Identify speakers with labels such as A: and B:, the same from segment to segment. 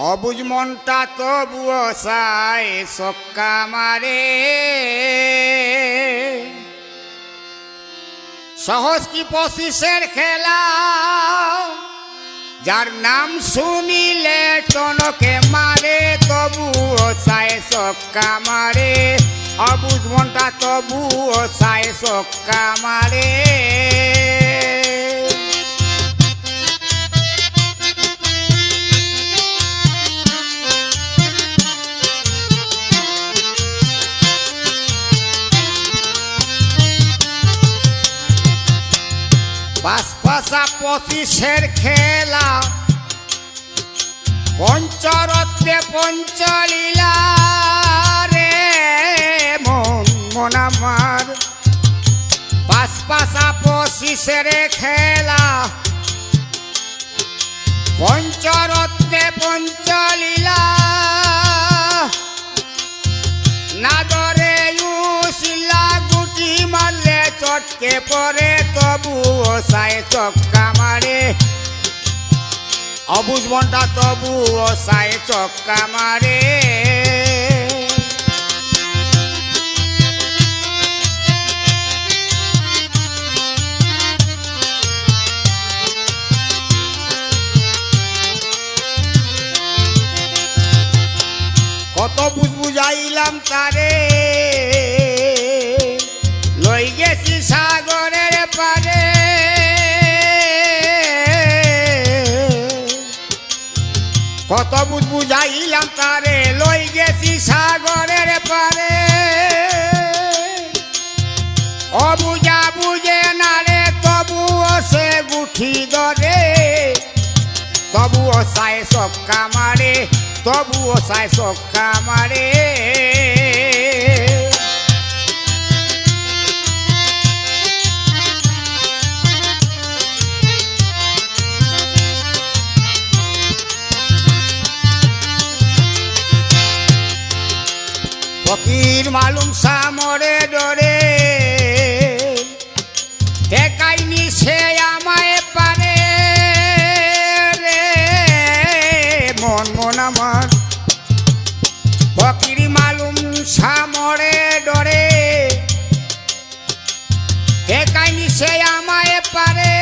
A: অবুঝ মনটা তবুও চায় ছক্কা মারে। সহজ কি 25-এর খেলা, যার নাম শুনিলে টনকে মারে, তবুও চায় ছক্কা মারে। অবুঝ মনটা তবুও চায় ছক্কা মারে। পাঁচ পাঁচা 25-এর খেলা, পঞ্চরত্নে পঞ্চলীলা রে মন আমার। পাঁচ পাঁচা 25-এর খেলা, পঞ্চরত্নে পঞ্চলীলা। না ধরে উশিলা, গুটি মারলে চটকে পড়ে, তবুও চায় ছক্কা মারে। অবুঝ মনটা তবুও চায় ছক্কা মারে। কত বুঝাইলাম তারে, লই গেছি সাগরের পারে। কত বুঝাইলাম তারে, লই গেছি সাগরের পারে। অবুঝা বুঝে না রে, তবুও সে গুঠি ধরে, তবুও চায় ছক্কা মারে, তবুও চায় ছক্কা মারে। ফকির মালুম সামরে ডরে, ঠেকাইনি সে আমায় পারে রে মন আমার। ফকির মালুম সামরে ডরে, ঠেকাইনি সে আমায় পারে।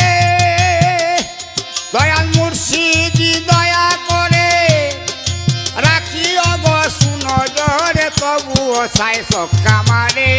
A: দয়াল মুর্শিদি দয়া করে, রাখি অবশ্য নজরে, তবুও চায় ছক্কা মারে।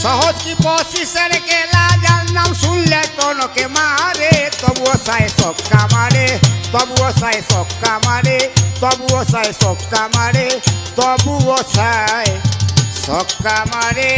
A: সহজ কি 25-এর খেলা, যার নাম শুনলে টনকে মারে, তবুও চায় ছক্কা মারে, তবুও চায় ছক্কা মারে, তবুও চায় ছক্কা মারে, তবুও চায় ছক্কা মারে।